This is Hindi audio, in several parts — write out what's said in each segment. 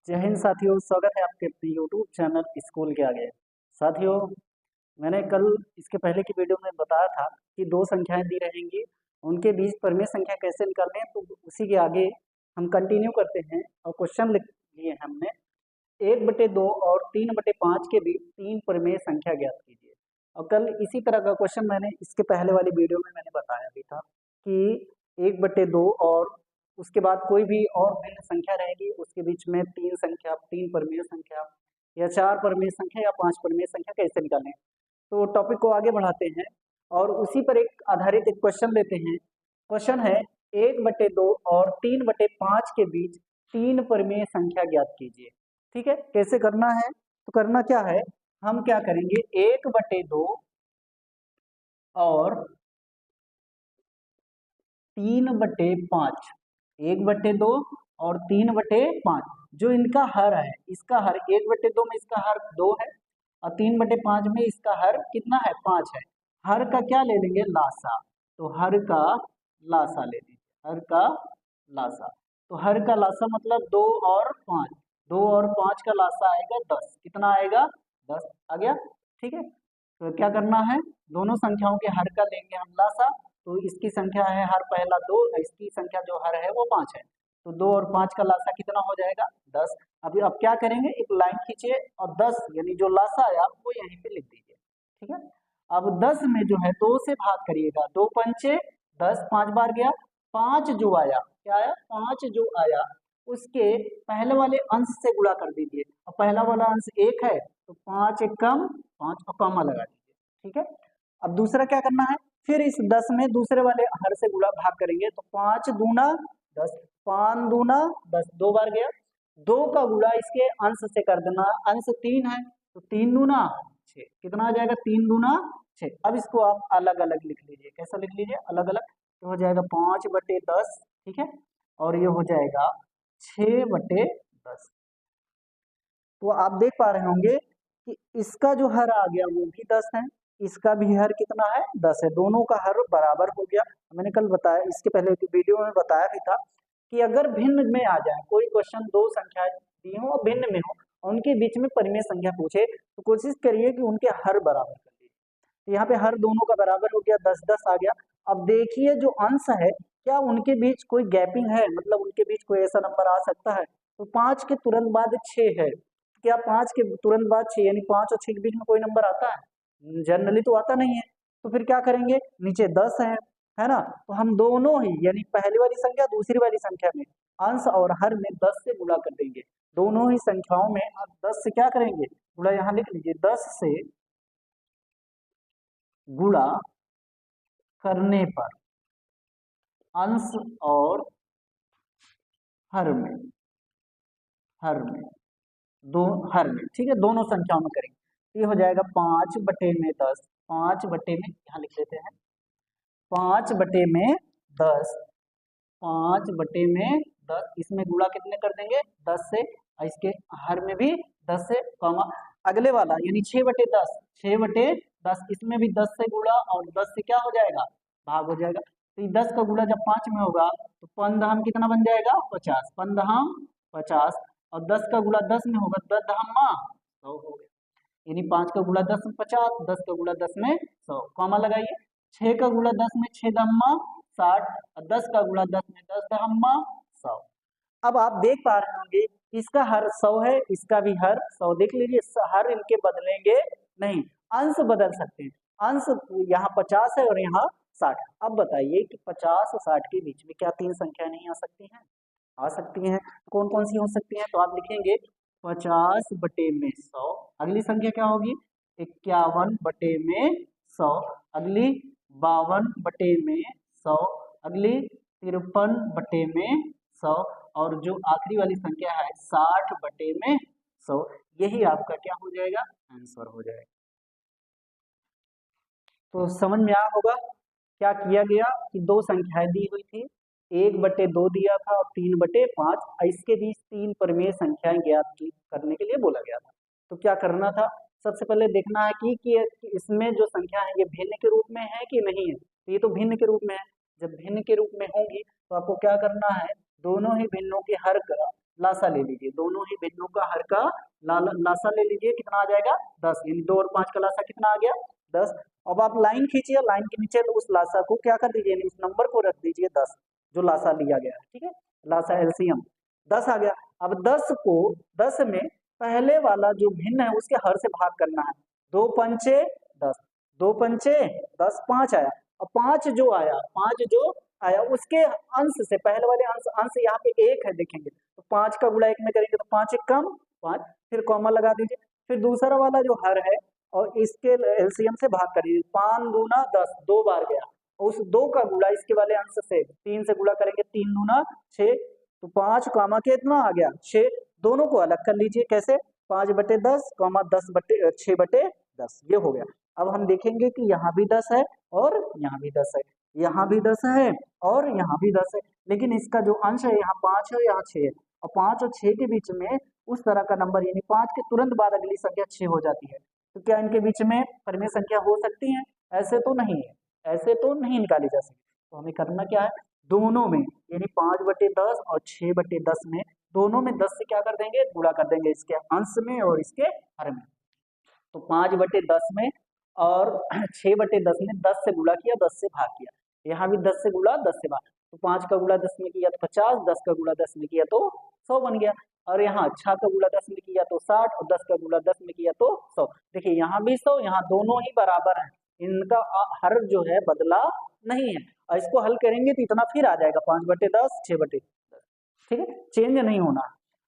जय हिंद साथियों, स्वागत है आपके अपने यूट्यूब चैनल स्कूल के आगे। साथियों, मैंने कल इसके पहले की वीडियो में बताया था कि दो संख्याएं दी रहेंगी, उनके बीच परिमेय संख्या कैसे निकालनी है। तो उसी के आगे हम कंटिन्यू करते हैं और क्वेश्चन लिख लिए हैं हमने 1/2 और 3/5 के बीच 3 परिमेय संख्या ज्ञात कीजिए। और कल इसी तरह का क्वेश्चन मैंने इसके पहले वाली वीडियो में मैंने बताया भी था कि 1/2 और उसके बाद कोई भी और भिन्न संख्या रहेगी, उसके बीच में 3 परिमेय संख्या या 4 परिमेय संख्या या 5 परिमेय संख्या कैसे निकालें। तो टॉपिक को आगे बढ़ाते हैं और उसी पर एक आधारित एक क्वेश्चन लेते हैं। क्वेश्चन है 1/2 और 3/5 के बीच 3 परिमेय संख्या ज्ञात कीजिए। ठीक है, कैसे करना है? तो करना क्या है, हम क्या करेंगे, 1/2 और 3/5, 1/2 और 3/5 जो इनका हर है, इसका हर 1/2 में इसका हर 2 है और 3/5 में इसका हर कितना है, 5 है। हर का क्या ले लेंगे, लासा। तो हर का लासा ले लीजिए, हर का लासा। तो हर का लासा मतलब 2 और 5, 2 और 5 का लासा आएगा 10। कितना आएगा, 10 आ गया। ठीक है, तो क्या करना है, दोनों संख्याओं के हर का लेंगे हम लासा। तो इसकी संख्या है हर पहला 2, इसकी संख्या जो हर है वो 5 है। तो 2 और 5 का लासा कितना हो जाएगा, 10। अभी अब क्या करेंगे, एक लाइन खींचिए और 10 यानी जो लासा आया वो यहीं पे लिख दीजिए। ठीक है, अब 10 में जो है 2 से भाग करिएगा, 2 पंचे 10, 5 बार गया। 5 जो आया, क्या आया, 5 जो आया उसके पहले वाले अंश से गुणा कर दीजिए। और पहला वाला अंश 1 है तो 5 एक कम 5 और कॉमा लगा दीजिए। ठीक है, अब दूसरा क्या करना है, फिर इस 10 में दूसरे वाले हर से गुणा भाग करेंगे। तो 5 दूना 10, 5 दूना 10, 2 बार गया। 2 का गुणा इसके अंश से कर देना, अंश 3 है तो 3 दूना 6, कितना आ जाएगा, 3 दूना 6। अब इसको आप अलग अलग लिख लीजिए, कैसा लिख लीजिए, अलग अलग। तो हो जाएगा 5/10। ठीक है, और ये हो जाएगा 6/10। तो आप देख पा रहे होंगे कि इसका जो हर आ गया वो भी 10 है, इसका भी हर कितना है, 10 है। दोनों का हर बराबर हो गया। मैंने कल बताया, इसके पहले की वीडियो में बताया भी था कि अगर भिन्न में आ जाए कोई क्वेश्चन, दो संख्याएं दी हो और भिन्न में हो और उनके बीच में परिमेय संख्या पूछे, तो कोशिश करिए कि उनके हर बराबर कर लीजिए। तो यहाँ पे हर दोनों का बराबर हो गया, 10-10 आ गया। अब देखिए जो अंश है, क्या उनके बीच कोई गैपिंग है, मतलब उनके बीच कोई ऐसा नंबर आ सकता है। तो 5 के तुरंत बाद 6 है, क्या 5 के तुरंत बाद 6 यानी 5 और 6 के बीच में कोई नंबर आता है, जनरली तो आता नहीं है। तो फिर क्या करेंगे, नीचे 10 है ना, तो हम दोनों ही यानी पहली वाली संख्या दूसरी वाली संख्या में अंश और हर में 10 से गुणा कर देंगे। दोनों ही संख्याओं में आप 10 से क्या करेंगे, गुणा, यहाँ लिख लीजिए, 10 से गुणा करने पर अंश और हर में, हर में दो, हर में, ठीक है, दोनों संख्याओं में करेंगे। तो ये हो जाएगा 5/10, 5/में यहाँ लिख लेते हैं, 5/10, 5/10। इसमें गुणा कितने कर देंगे, 10 से, और इसके हर में भी 10 से, कॉमा अगले वाला यानी 6/10, 6/10 इसमें भी 10 से गुणा और 10 से क्या हो जाएगा, भाग हो जाएगा। तो ये 10 का गुणा जब 5 में होगा तो 5 कितना बन जाएगा, 50, 5 और 10 का गुणा 10 में होगा, 10 100 हो गया। यानी 5 का गुणा 10 में 50, 10 का गुणा 10 में 100, कॉमा लगाइए। 6 का गुणा 10 में 6 60 और 10 का गुणा 10 में 10 100। अब आप देख पा रहे होंगे इसका हर 100 है, इसका भी हर 100। देख लीजिए, हर इनके बदलेंगे नहीं, अंश बदल सकते हैं। अंश यहाँ 50 है और यहाँ 60। अब बताइए कि 50 और 60 के बीच में क्या 3 संख्या नहीं आ सकती हैं, आ सकती हैं। कौन कौन सी हो सकती हैं, तो आप लिखेंगे 50/100। अगली संख्या क्या होगी, 51/100। अगली 52/100। अगली 53/100। और जो आखिरी वाली संख्या है 60/100। यही आपका क्या हो जाएगा, आंसर हो जाएगा। तो समझ में आया होगा क्या किया गया कि दो संख्याएं दी हुई थी, 1/2 दिया था और 3/5, इसके बीच 3 परिमेय संख्याएं ज्ञात करने के लिए बोला गया था। तो क्या करना था, सबसे पहले देखना है कि इसमें जो संख्या है ये भिन्न के रूप में है कि नहीं है। तो ये तो भिन्न के रूप में है, जब भिन्न के रूप में होंगी तो आपको क्या करना है, दोनों ही भिन्नों के हर का लासा ले लीजिए, दोनों ही भिन्नों का हर का लासा ले लीजिए, कितना आ जाएगा 10, यानी 2 और 5 का लासा कितना आ गया 10। अब आप लाइन खींचिए, लाइन के नीचे उस लासा को क्या कर दीजिए, उस नंबर को रख दीजिए 10, जो लासा लिया गया है, ठीक है, लासा एलसीएम 10 आ गया। अब 10 को 10 में पहले वाला जो भिन्न है उसके हर से भाग करना है, 2 पंचे 10, 2 पंचे 10, 5 आया। अब 5 जो आया उसके अंश से, पहले वाले अंश यहाँ पे 1 है देखेंगे, तो 5 का गुणा 1 में करेंगे तो 5 1 कम 5, फिर कॉमा लगा दीजिए, फिर दूसरा वाला जो हर है और इसके एलसीएम से भाग करिए, 5 दूना 10, 2 बार गया, उस 2 का गुणा इसके वाले अंश से 3 से गुणा करेंगे, 3 दूना 6, तो 5 कामा के इतना आ गया 6, दोनों को अलग कर लीजिए, कैसे 5/10 कॉमा 6/10, ये हो गया। अब हम देखेंगे कि यहाँ भी 10 है और यहाँ भी 10 है, यहाँ भी 10 है और यहाँ भी 10 है, लेकिन इसका जो अंश है यहाँ 5 है, यहाँ 6 है, और 5 और 6 के बीच में उस तरह का नंबर, यानी 5 के तुरंत बाद अगली संख्या 6 हो जाती है, तो क्या इनके बीच में परिमेय संख्या हो सकती है? ऐसे तो नहीं है, ऐसे तो नहीं निकाली जा सकती। तो हमें करना क्या है, दोनों में यानी 5/10 और 6/10 में, दोनों में 10 से क्या कर देंगे, गुणा कर देंगे, इसके अंश में और इसके हर में। तो 5/10 में और 6/10 में 10 से गुणा किया, 10 से भाग किया, यहाँ भी 10 से गुणा 10 से भाग, तो 5 का गुणा 10 में किया तो 50, 10 का गुणा 10 में किया तो 100 बन गया, और यहाँ 6 का गुणा 10 में किया तो 60 और 10 का गुणा 10 में किया तो 100। देखिए यहाँ भी 100, यहाँ दोनों ही बराबर हैं, इनका हर जो है बदला नहीं है, और इसको हल करेंगे तो इतना फिर आ जाएगा 5/10 6/10, ठीक है, चेंज नहीं होना।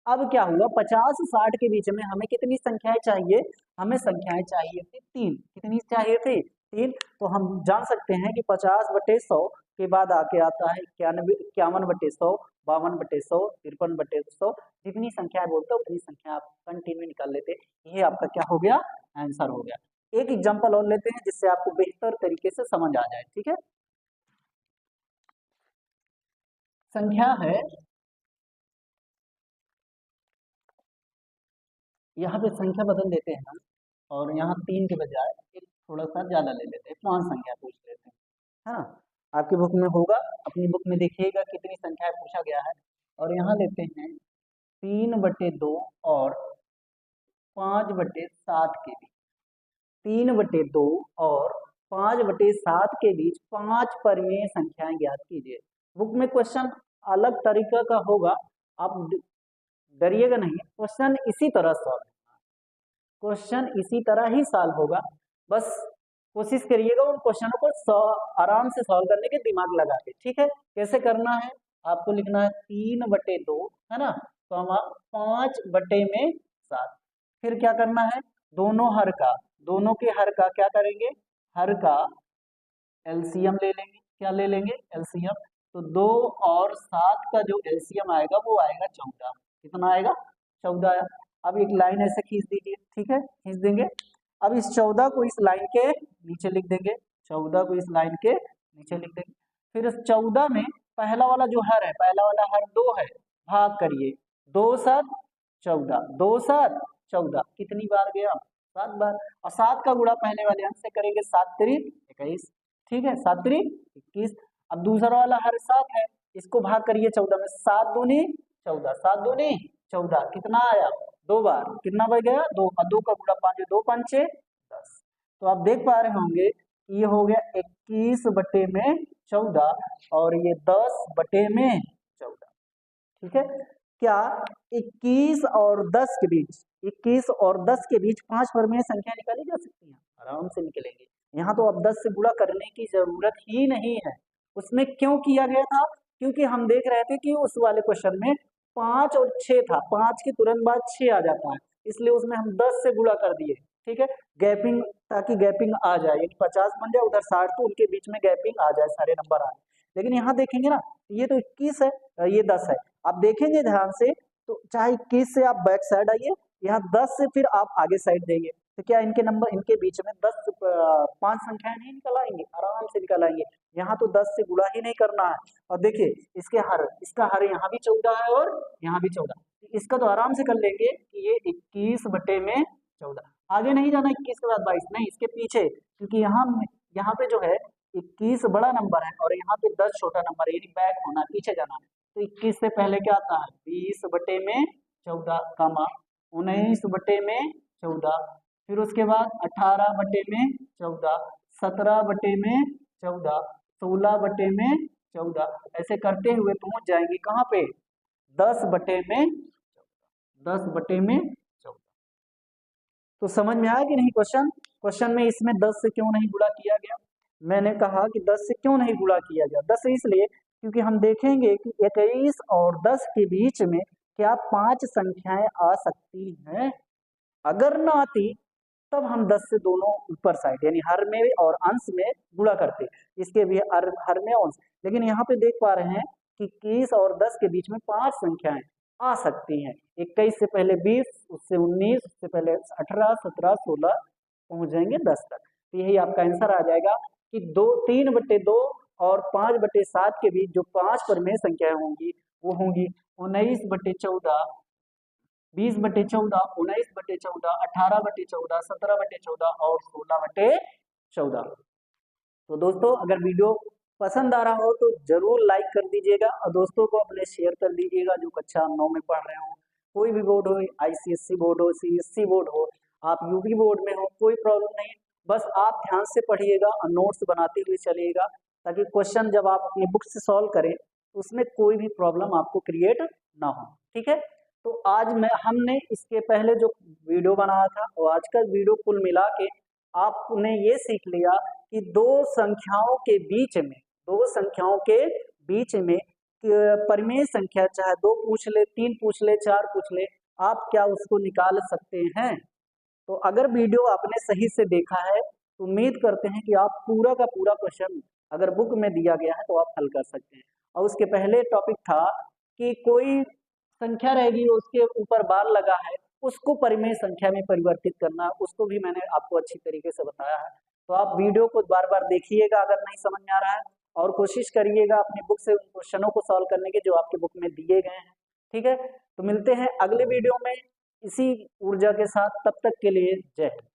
अब क्या हुआ, 50-60 के बीच में हमें कितनी संख्याएं चाहिए, हमें संख्याएं चाहिए थी 3, कितनी चाहिए थी 3, तो हम जान सकते हैं कि 50/100 के बाद आके आता है 51/100, 52/100, 53/100, जितनी संख्याएं बोलते हो उतनी संख्या आप कंटिन्यू निकाल लेते, ये आपका क्या हो गया, आंसर हो गया। एक एग्जांपल और लेते हैं जिससे आपको बेहतर तरीके से समझ आ जाए, ठीक है। संख्या है, यहाँ पे संख्या बदल देते हैं हम, और यहाँ 3 के बजाय एक थोड़ा सा ज्यादा ले लेते हैं, 5 संख्या पूछ लेते हैं, है ना। आपकी बुक में होगा, अपनी बुक में देखिएगा कितनी संख्या पूछा गया है, और यहाँ लेते हैं 3/2 और 5/7 के बीच, 3/2 और 5/7 के बीच 5 परिमेय संख्याएं ज्ञात कीजिए। बुक में क्वेश्चन अलग तरीका का होगा, आप डरिएगा नहीं, क्वेश्चन इसी तरह सॉल्व, क्वेश्चन इसी तरह ही सॉल्व होगा, बस कोशिश करिएगा उन क्वेश्चनों को आराम से सॉल्व करने के, दिमाग लगा के, ठीक है। कैसे करना है, आपको लिखना है 3/2, है ना, तो हम 5/7, फिर क्या करना है, दोनों के हर का क्या करेंगे, हर का एलसीएम ले लेंगे, क्या ले लेंगे, एलसीएम, तो 2 और 7 का जो एलसीएम आएगा वो आएगा 14, कितना आएगा 14 आया। अब एक लाइन ऐसे खींच दीजिए, ठीक है, खींच देंगे। अब इस 14 को इस लाइन के नीचे लिख देंगे, 14 को इस लाइन के नीचे लिख देंगे, फिर इस 14 में पहला वाला जो हर है, पहला वाला हर 2 है, भाग करिए, 2 7 14, 2 7 14, कितनी बार गया 7 बार, और 7 का गुणा पहले वाले अंक से करेंगे, 7 3 21, ठीक है, 7 3 21। अब दूसरा वाला हर 7 है, इसको भाग करिए 14 में, 7 दूनी 14, 7 दूनी 14, कितना आया 2 बार, कितना बढ़ गया 2, और 2 का गुणा 5, 2 5 10, तो आप देख पा रहे होंगे ये हो गया 21/14 और ये 10/14, ठीक है। क्या 21 और 10 के बीच, 21 और 10 के बीच 5 परिमेय संख्या निकाली जा सकती है? आराम से निकलेंगे, यहाँ तो अब 10 से गुणा करने की जरूरत ही नहीं है। उसमें क्यों किया गया था, क्योंकि हम देख रहे थे कि उस वाले क्वेश्चन में 5 और 6 था, 5 के तुरंत बाद 6 आ जाता है, इसलिए उसमें हम 10 से गुणा कर दिए, ठीक है, गैपिंग, ताकि गैपिंग आ जाए, यानी 50 बन जाए, उधर 60, तो उनके बीच में गैपिंग आ जाए, सारे नंबर आ जाए। लेकिन यहाँ देखेंगे ना, ये तो 21 है, ये 10 है, आप देखेंगे ध्यान से, तो चाहे 21 से आप बैक साइड आइए, यहाँ 10 से फिर आप आगे साइड देंगे, तो क्या इनके नंबर, इनके बीच में 5 संख्याएं नहीं निकल आएंगे, आराम से निकल आएंगे। यहाँ तो 10 से गुणा ही नहीं करना है, और देखिए इसका हर यहाँ भी 14 है और यहाँ भी 14, इसका तो आराम से कर लेंगे कि ये 21/14, आगे नहीं जाना 21 के बाद 22 नहीं, इसके पीछे, क्योंकि यहाँ पे जो है 21 बड़ा नंबर है और यहाँ पे 10 छोटा नंबर है, यानी बैक होना, पीछे जाना है, तो 21 से पहले क्या आता है 20/14 कामा 19/14, फिर उसके बाद 18/14, 17/14, 16/14, ऐसे करते हुए पहुंच जाएंगे कहाँ पे 10/14। तो समझ में आया कि नहीं क्वेश्चन में इसमें 10 से क्यों नहीं गुणा किया गया? मैंने कहा कि 10 से क्यों नहीं गुणा किया गया, 10 इसलिए क्योंकि हम देखेंगे कि 21 और 10 के बीच में क्या 5 संख्याएं आ सकती हैं। अगर ना आती तब हम 10 से दोनों ऊपर साइड यानी हर में और अंश में गुणा करते, इसके भी हर में अंश। लेकिन यहाँ पे देख पा रहे हैं कि 21 और 10 के बीच में 5 संख्याएं आ सकती हैं। 21 से पहले 20, उससे 19, उससे पहले 18, 17, 16 पहुंच जाएंगे 10 तक। तो यही आपका आंसर आ जाएगा कि 3/2 और 5/7 के बीच जो 5 परिमेय संख्याएं होंगी वो होंगी 19/14, 20/14, 19/14, 18/14, 17/14 और 16/14। तो दोस्तों अगर वीडियो पसंद आ रहा हो तो जरूर लाइक कर दीजिएगा और दोस्तों को अपने शेयर कर दीजिएगा जो कक्षा 9 में पढ़ रहे हो। कोई भी बोर्ड हो, ICSE बोर्ड हो, CSE बोर्ड हो, आप UP बोर्ड में हो, कोई प्रॉब्लम नहीं, बस आप ध्यान से पढ़िएगा और नोट्स बनाते हुए चलिएगा ताकि क्वेश्चन जब आप अपनी बुक से सॉल्व करें उसमें कोई भी प्रॉब्लम आपको क्रिएट ना हो। ठीक है, तो आज हमने इसके पहले जो वीडियो बनाया था और आज का वीडियो कुल मिला के आपने ये सीख लिया कि दो संख्याओं के बीच में परिमेय संख्या चाहे 2 पूछ ले, 3 पूछ ले, 4 पूछ ले, आप क्या उसको निकाल सकते हैं। तो अगर वीडियो आपने सही से देखा है तो उम्मीद करते हैं कि आप पूरा का पूरा क्वेश्चन अगर बुक में दिया गया है तो आप हल कर सकते हैं। और उसके पहले टॉपिक था कि कोई संख्या रहेगी उसके ऊपर बार लगा है, उसको परिमेय संख्या में परिवर्तित करना, उसको भी मैंने आपको अच्छी तरीके से बताया है। तो आप वीडियो को बार बार देखिएगा अगर नहीं समझ में आ रहा है, और कोशिश करिएगा अपनी बुक से उन क्वेश्चनों को सॉल्व करने के जो आपके बुक में दिए गए हैं। ठीक है, तो मिलते हैं अगले वीडियो में इसी ऊर्जा के साथ, तब तक के लिए जय हिंद।